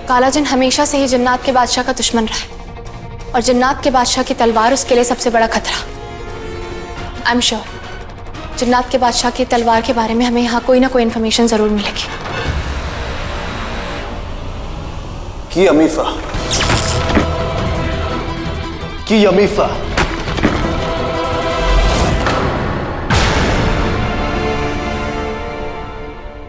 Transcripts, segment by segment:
काला जिन हमेशा से ही जिन्नात के बादशाह का दुश्मन रहा है और जिन्नात के बादशाह की तलवार उसके लिए सबसे बड़ा खतरा। आई एम श्योर जिन्नात के बादशाह की तलवार के बारे में हमें यहाँ कोई ना कोई इंफॉर्मेशन जरूर मिलेगी। की अमीफा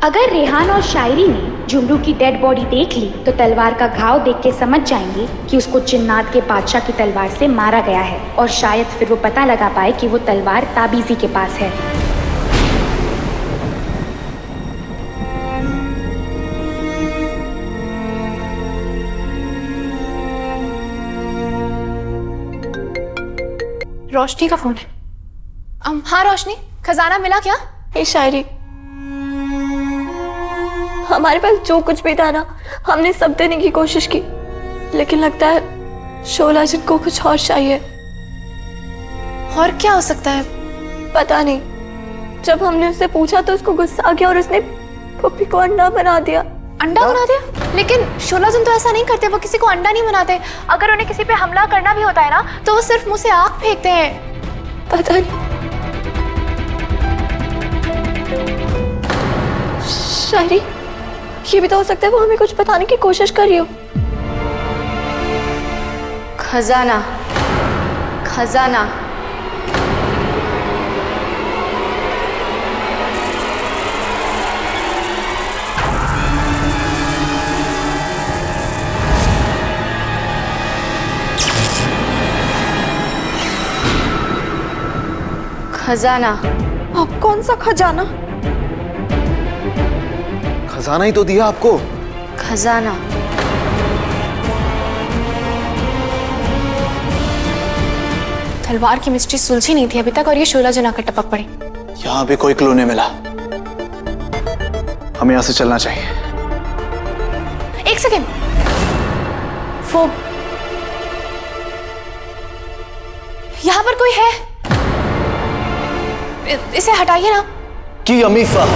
अगर रेहान और शायरी ने झुमरू की डेड बॉडी देख ली तो तलवार का घाव देख के समझ जाएंगे कि उसको जिन्नात के बादशाह की तलवार से मारा गया है और शायद फिर वो पता लगा पाए कि वो तलवार ताबीजी के पास है। रोशनी का फोन है। हाँ रोशनी, खजाना मिला क्या? ये शायरी, हमारे पास जो कुछ भी था ना हमने सब देने की कोशिश की, लेकिन लगता है शोला जिन को कुछ और चाहिए। और क्या हो सकता है? पता नहीं। जब हमने उससे पूछा तो उसको गुस्सा आ गया और उसने पप्पी को अंडा बना दिया। अंडा बना दिया? लेकिन शोला जिन तो ऐसा नहीं करते, वो किसी को अंडा नहीं बनाते। अगर उन्हें किसी पे हमला करना भी होता है ना तो वो सिर्फ मुंह से आग फेंकते हैं। पता नहीं। शायरी, ये भी तो हो सकता है वो हमें कुछ बताने की कोशिश कर रही हो। खजाना, खजाना। खजाना। अब कौन सा खजाना? खजाना ही तो दिया आपको। खजाना। तलवार की मिस्ट्री सुलझी नहीं थी अभी तक और ये शोला जिन आकर टपक पड़ी। यहाँ भी कोई क्लू नहीं मिला। हमें यहाँ से चलना चाहिए। एक सेकेंड, वो यहाँ पर कोई है? इसे हटाइए ना। की अमीफा।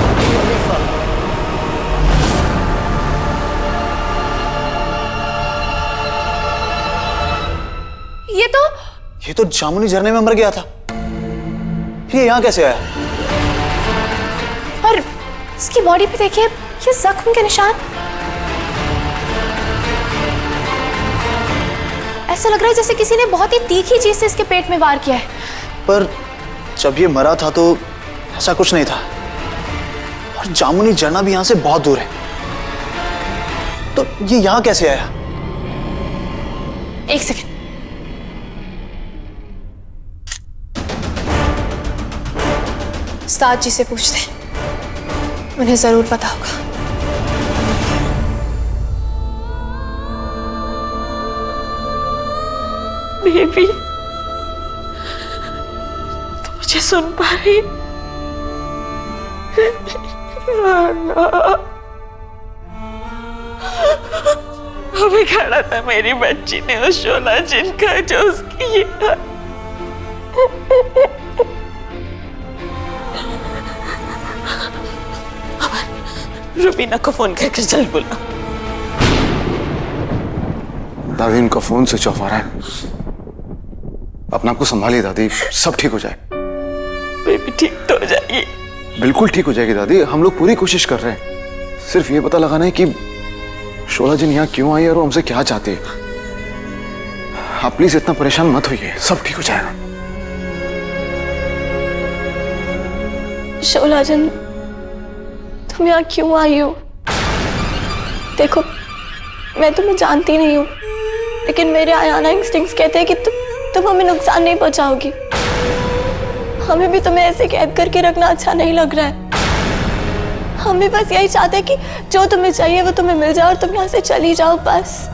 ये तो जामुनी झरने में मर गया था, ये यहाँ कैसे आया? और इसकी बॉडी पे देखिए, ये जख्म के निशान। ऐसा लग रहा है जैसे किसी ने बहुत ही तीखी चीज से इसके पेट में वार किया है। पर जब ये मरा था तो ऐसा कुछ नहीं था, और जामुनी झरना भी यहाँ से बहुत दूर है, तो ये यहाँ कैसे आया? एक सेकेंड, उस्ताद जी से पूछते हैं, उन्हें जरूर पता होगा। बेबी, तुम मुझे सुन पा रही? अभी खड़ा था मेरी बच्ची ने उस शोला जिन का जो उसकी रुबीना को फोन करके चल बुला। दादी, इनका फोन स्विच ऑफ आ रहा है। अपना आपको संभालिए दादी, सब ठीक हो जाए। बेबी ठीक तो हो जाएगी। बिल्कुल ठीक हो जाएगी दादी, हम लोग पूरी कोशिश कर रहे हैं। सिर्फ ये पता लगाना है कि शोला जिन यहाँ क्यों आई और वो हमसे क्या चाहती है। आप प्लीज इतना परेशान मत होइए, सब ठीक हो जाएगा। शोला जिन, तुम यहाँ क्यों आई हो? देखो, मैं तुम्हें जानती नहीं हूँ, लेकिन मेरे आयाना इंस्टिंक्ट्स कहते हैं कि तुम हमें नुकसान नहीं पहुंचाओगी। हमें भी तुम्हें ऐसे कैद करके रखना अच्छा नहीं लग रहा है। हम भी बस यही चाहते हैं कि जो तुम्हें चाहिए वो तुम्हें मिल जाए और तुम यहाँ से चली जाओ बस।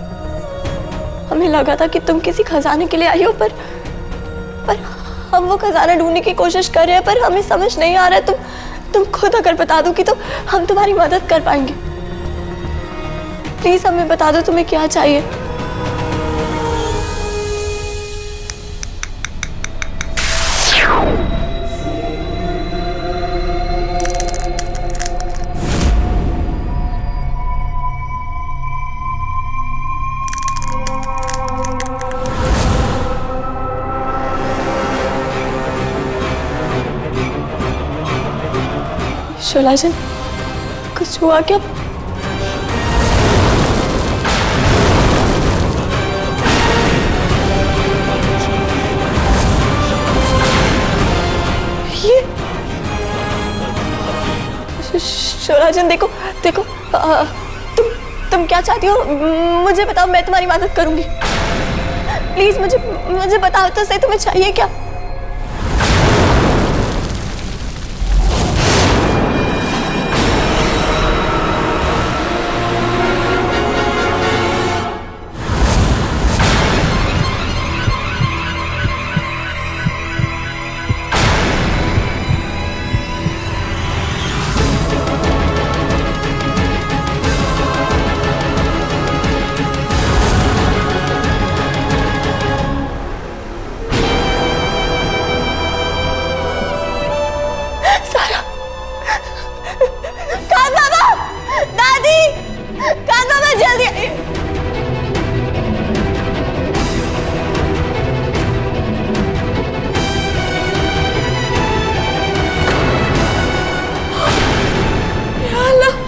हमें लगा था कि तुम किसी खजाने के लिए आई हो, पर हम वो खजाना ढूंढने की कोशिश कर रहे हैं, पर हमें समझ नहीं आ रहा है। तुम खुद अगर बता दोगी तो हम तुम्हारी मदद कर पाएंगे। प्लीज हमें बता दो तुम्हें क्या चाहिए। शोला जन, कुछ हुआ क्या? ये शोला जन, देखो देखो, तुम क्या चाहती हो मुझे बताओ, मैं तुम्हारी मदद करूंगी। प्लीज मुझे बताओ तो सही, तुम्हें चाहिए क्या?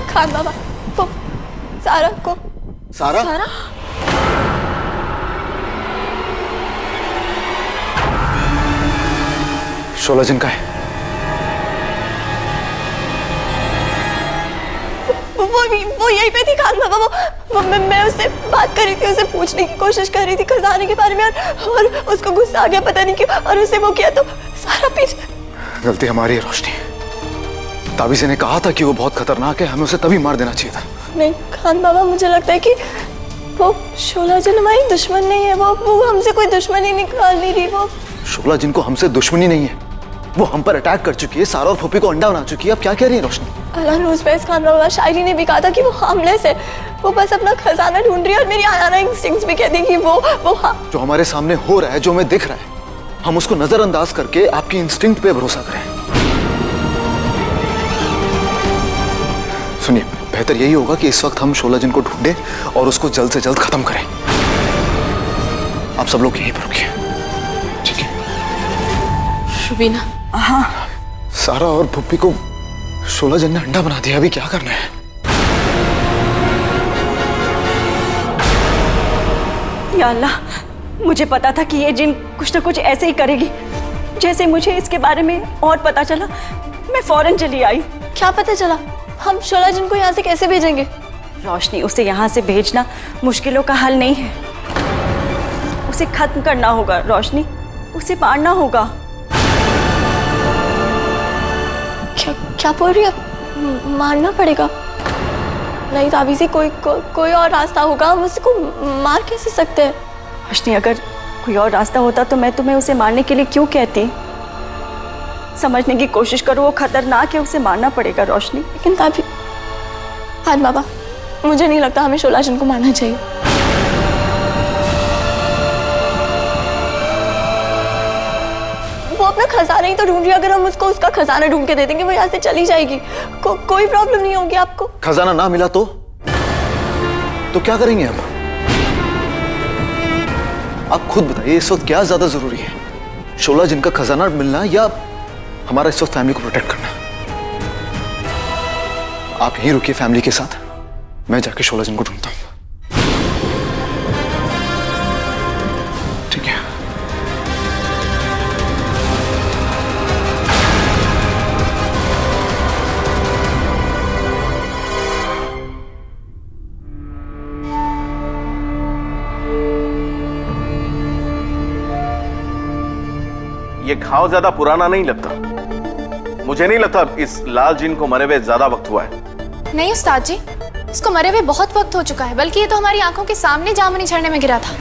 खान बाबा को, सारा को, सारा? सारा? शोला जिन का है? वो यहीं पे थी खान बाबा। वो मैं उससे बात कर रही थी, उसे पूछने की कोशिश कर रही थी खजाने के बारे में, और उसको गुस्सा आ गया पता नहीं क्यों, और उसे वो किया तो सारा पीछे। गलती हमारी है रोशनी। ताबीज़ ने कहा था कि वो बहुत खतरनाक है, हमें उसे तभी मार देना चाहिए था। नहीं खान बाबा, मुझे लगता है कि वो शोला जिन हमारी दुश्मन नहीं है। वो हमसे कोई दुश्मनी निकाल नहीं रही। वो शोला जिन को हमसे दुश्मनी नहीं है, वो हम पर अटैक कर चुकी है, सारा और फूफी को अंडा बना चुकी है। अब क्या कह रही है रोशनी? अल्लाह नूज़ पे खान बाबा, शायरी ने भी कहा था कि वो हार्मलेस है, वो बस अपना खजाना ढूंढ रही है, और मेरी आयाना इंस्टिंक्ट्स भी कहती है कि वो जो हमारे सामने हो रहा है, जो हमें दिख रहा है, हम उसको नजरअंदाज करके आपकी इंस्टिंक्ट पे भरोसा करें। सुनिए, बेहतर यही होगा कि इस वक्त हम शोला जिन को ढूंढें और उसको जल्द से जल्द खत्म करें। आप सब लोग यहीं पर रुकिए, ठीक है? रुबीना। हाँ। सारा और फुप्पी को शोला जिन ने अंडा बना दिया, अभी क्या करना है? या अल्लाह, मुझे पता था कि ये जिन कुछ ना कुछ ऐसे ही करेगी। जैसे मुझे इसके बारे में और पता चला, मैं फौरन चली आई। क्या पता चला? हम शोला जिन को यहाँ से कैसे भेजेंगे? रोशनी, उसे यहाँ से भेजना मुश्किलों का हल नहीं है। उसे खत्म करना होगा रोशनी, उसे मारना होगा। क्या बोल रही है? मारना पड़ेगा? नहीं ताबीज़ी, कोई और रास्ता होगा, हम उसको मार कैसे सकते हैं? रोशनी, अगर कोई और रास्ता होता तो मैं तुम्हें उसे मारने के लिए क्यों कहती? समझने की कोशिश करो, वो खतरनाक है, उसे मारना पड़ेगा रोशनी। लेकिन ताबी खान बाबा, मुझे नहीं लगता हमें शोला जिन को मारना चाहिए। वो अपना खजाना ही तो ढूंढ रही है, अगर हम उसको उसका खजाना ढूंढ के दे देंगे वो यहाँ से चली जाएगी, कोई प्रॉब्लम नहीं होगी आपको। खजाना ना मिला तो क्या करेंगे हम? आप खुद बताइए, इस वक्त क्या ज्यादा जरूरी है, शोला जिन का खजाना मिलना या हमारा इस वक्त फैमिली को प्रोटेक्ट करना? आप यहीं रुकिए फैमिली के साथ, मैं जाके शोला जिन को ढूंढता हूं। ठीक है? ये घाव ज्यादा पुराना नहीं लगता। मुझे नहीं लगता इस लाल जिन को मरे हुए ज्यादा वक्त हुआ है। नहीं उस्ताद जी, इसको मरे हुए बहुत वक्त हो चुका है, बल्कि ये तो हमारी आंखों के सामने जामुनी झरने में गिरा था।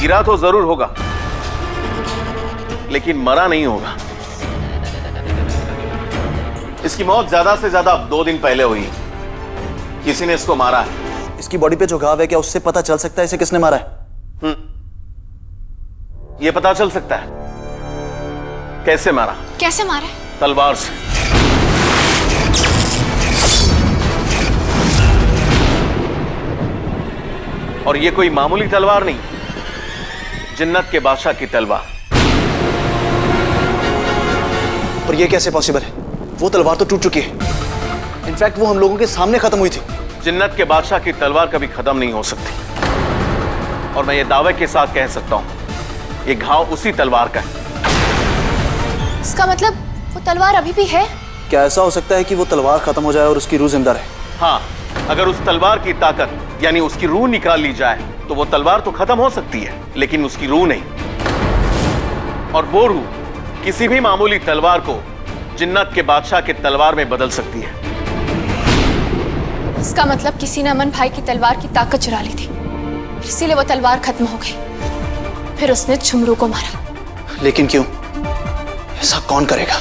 गिरा तो जरूर होगा, लेकिन मरा नहीं होगा। इसकी मौत ज्यादा से ज्यादा 2 दिन पहले हुई। किसी ने इसको मारा है। इसकी बॉडी पे जो घाव है, क्या उससे पता चल सकता है इसे किसने मारा है? ये पता चल सकता है। कैसे मारा? कैसे मारा? तलवार से। और ये कोई मामूली तलवार नहीं, जिन्नत के बादशाह की तलवार। पर यह कैसे पॉसिबल है? वो तलवार तो टूट चुकी है। इनफैक्ट वो हम लोगों के सामने खत्म हुई थी। जिन्नत के बादशाह की तलवार कभी खत्म नहीं हो सकती, और मैं ये दावे के साथ कह सकता हूं, ये घाव उसी तलवार का है। इसका मतलब वो तलवार अभी भी है? क्या ऐसा हो सकता है कि वो तलवार खत्म हो जाए और उसकी रूह जिंदा रहे? हाँ, अगर उस तलवार की ताकत यानी उसकी रूह निकाल ली जाए तो वो तलवार तो खत्म हो सकती है, लेकिन उसकी रूह नहीं। और वो रूह किसी भी मामूली तलवार को जिन्नत के बादशाह के तलवार में बदल सकती है। इसका मतलब किसी ने अमन भाई की तलवार की ताकत चुरा ली थी, इसीलिए वो तलवार खत्म हो गई। फिर उसने झुमरू को मारा। लेकिन क्यों? ऐसा कौन करेगा?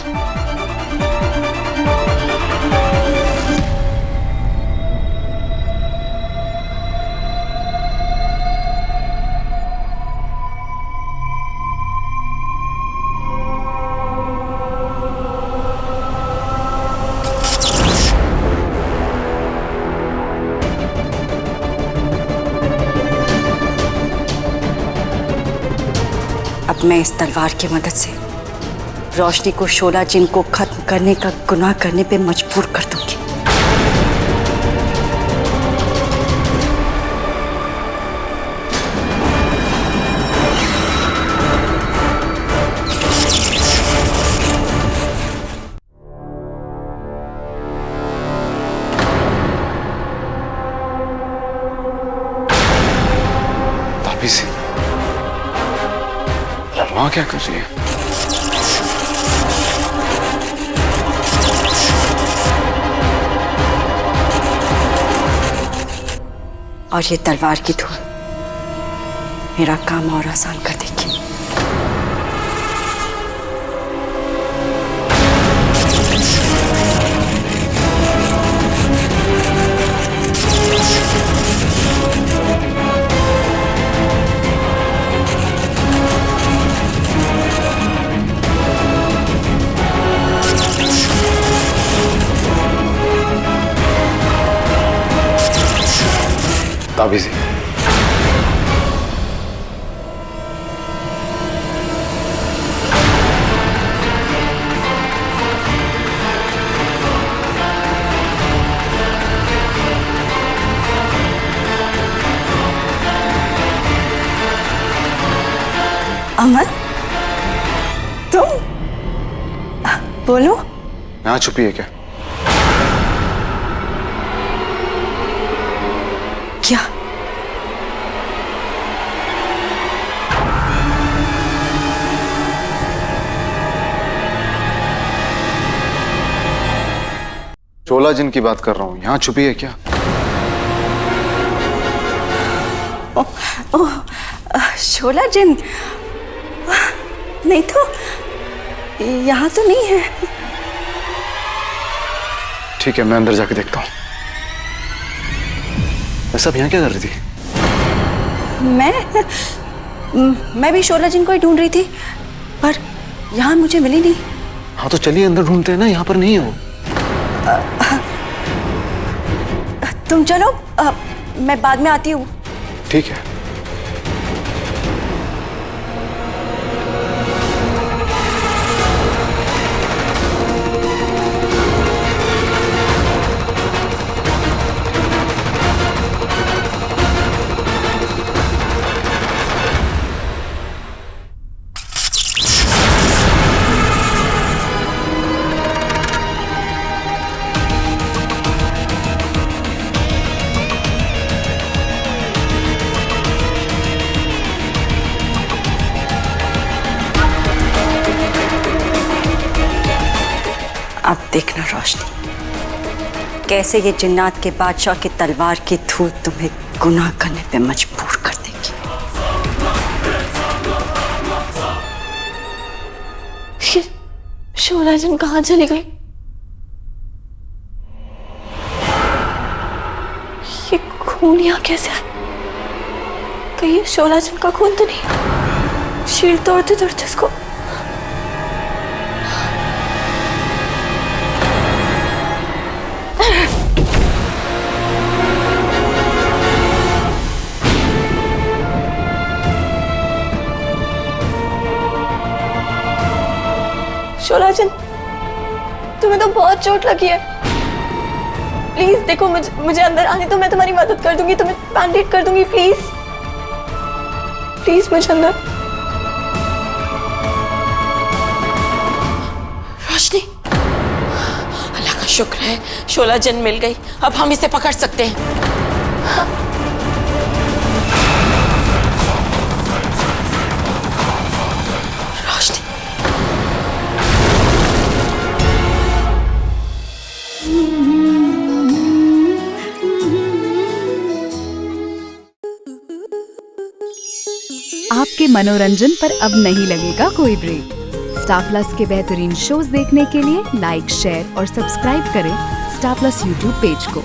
अब मैं इस तलवार की मदद से रोशनी को शोला जिन को खत्म करने का गुनाह करने पे मजबूर कर दूंगी। ताबीज़ वहां क्या कर रही है? और ये तलवार की धूल मेरा काम और आसान कर देगी। ताबीज़ अमन, तुम बोलो। यहाँ छुपी है क्या? क्या? शोला जिन की बात कर रहा हूँ, यहाँ छुपी है क्या? शोला जिन? नहीं तो, यहाँ तो नहीं है। ठीक है, मैं अंदर जाके देखता हूँ। वैसे अब यहाँ क्या कर रही थी? मैं भी शोला जिन को ही ढूंढ रही थी, पर यहाँ मुझे मिली नहीं। हाँ तो चलिए अंदर ढूंढते हैं ना, यहाँ पर नहीं है वो। तुम चलो, मैं बाद में आती हूँ। ठीक है। अब देखना रोशनी, कैसे ये जिन्नात के बादशाह की तलवार की धूल तुम्हें गुनाह करने पे मजबूर कर देगी। शोला जिन कहाँ चली गई? ये खून यहाँ कैसे आया? कहीं ये शोला जिन का खून तो नहीं? शील्ड तोड़ते तोड़ते इसको शोला जिन तुम्हें तो बहुत चोट लगी है। प्लीज देखो, मुझे अंदर आने दो, मैं तुम्हारी मदद कर दूंगी, तुम्हें बैंडेज कर दूंगी। प्लीज प्लीज मुझे अंदर। रोशनी, अल्लाह का शुक्र है शोला जन मिल गई, अब हम इसे पकड़ सकते हैं। रोशनी, आपके मनोरंजन पर अब नहीं लगेगा कोई ब्रेक। स्टार प्लस के बेहतरीन शोज देखने के लिए लाइक, शेयर और सब्सक्राइब करें स्टार प्लस यूट्यूब पेज को।